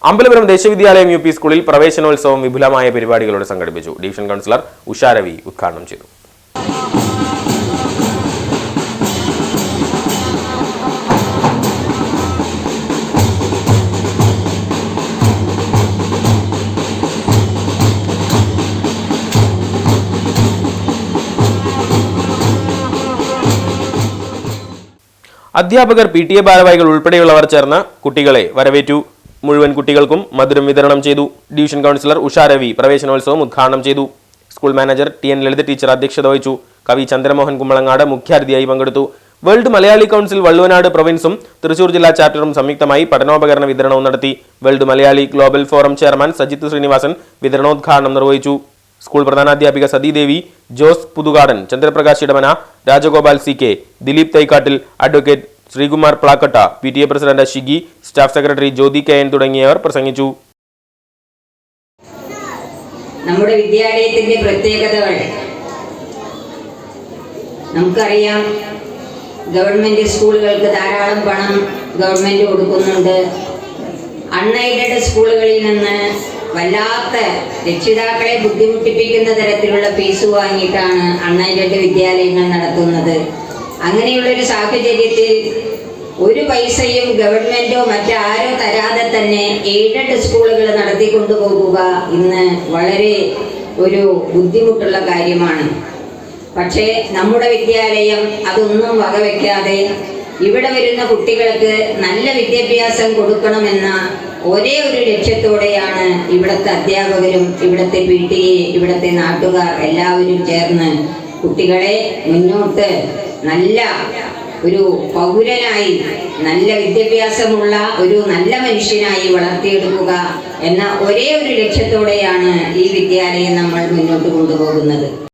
Ambalapuram ദേശവിദ്യാലയം U P സ്കൂളിൽ പ്രവേശനോത്സവം വിപുലമായ പരിപാടികളോടെ സംഘടിപ്പിച്ചു. ഡിവിഷൻ കൗൺസിലർ ഉഷാ രവി ഉദ്ഘാടനം ചെയ്തു. അധ്യാപകർ, PTA ഭാരവാഹികൾ ഉൾപ്പെടെയുള്ളവർ ചേർന്ന് കുട്ടികളെ വരവേറ്റു. മുഴുവൻ കുട്ടികൾക്കും മധുരം വിതരണം ചെയ്തു. ഡിവിഷൻ കൗൺസിലർ ഉഷാ രവി പ്രവേശനോത്സവം ഉദ്ഘാടനം ചെയ്തു. School manager TN Lalitha teacher അധ്യക്ഷത വഹിച്ചു. കവി ചന്ദ്രമോഹൻ കുമ്പളങ്ങാട് മുഖ്യാതിഥിയായി പങ്കെടുത്തു. വേൾഡ് മലയാളി കൗൺസിൽ വള്ളുവനാട് പ്രൊവിൻസും തൃശൂർ ജില്ലാ ചാപ്റ്ററും സംയുക്തമായി പഠനോപകരണ വിതരണവും നടത്തി. World Malayali global forum chairman Sajith Srinivasan വിതരണോദ്ഘാടനം നിർവഹിച്ചു. സ്കൂൾ പ്രധാനാധ്യാപിക Sathidevi, Jose Puthukadan, Chandraprakash Edamana, Rajagopal CK, Dileep Thaikkattil, advocate Sreekumar Plakkatta, PTA president Shigi, staff secretary Jyothi KN തുടങ്ങിയവർ പ്രസംഗിച്ചു. നമ്മുടെ വിദ്യാലയത്തിന്റെ പ്രത്യേകതകൾ നമുക്കറിയാം. ഗവൺമെന്റ് സ്കൂളുകൾക്ക് ധാരാളം പണം ഗവൺമെന്റ് കൊടുക്കുന്നുണ്ട്. അൺഎയ്ഡഡ് സ്കൂളുകളിൽ നിന്ന് വല്ലാത്ത രക്ഷിതാക്കളെ ബുദ്ധിമുട്ടിപ്പിക്കുന്ന തരത്തിലുള്ള ഫീസ് വാങ്ങിയിട്ടാണ് അൺഎയ്ഡഡ് വിദ്യാലയങ്ങൾ നടത്തുന്നത്. അങ്ങനെയുള്ളൊരു സാഹചര്യത്തിൽ ഒരു പൈസയും ഗവൺമെന്റോ മറ്റാരോ തരാതെ തന്നെ എയ്ഡഡ് സ്കൂളുകൾ നടത്തിക്കൊണ്ടുപോകുക ഇന്ന് വളരെ ഒരു ബുദ്ധിമുട്ടുള്ള കാര്യമാണ്. പക്ഷേ നമ്മുടെ വിദ്യാലയം അതൊന്നും വകവയ്ക്കാതെ ഇവിടെ വരുന്ന കുട്ടികൾക്ക് നല്ല വിദ്യാഭ്യാസം കൊടുക്കണമെന്ന ഒരേ ഒരു ലക്ഷ്യത്തോടെയാണ് ഇവിടുത്തെ അധ്യാപകരും ഇവിടുത്തെ PTA, ഇവിടുത്തെ നാട്ടുകാർ എല്ലാവരും ചേർന്ന് കുട്ടികളെ മുന്നോട്ട് നല്ല ഒരു പൗരനായി, നല്ല വിദ്യാഭ്യാസമുള്ള ഒരു നല്ല മനുഷ്യനായി വളർത്തിയെടുക്കുക എന്ന ഒരേ ഒരു ലക്ഷ്യത്തോടെയാണ് ഈ വിദ്യാലയം നമ്മൾ മുന്നോട്ട് കൊണ്ടുപോകുന്നത്.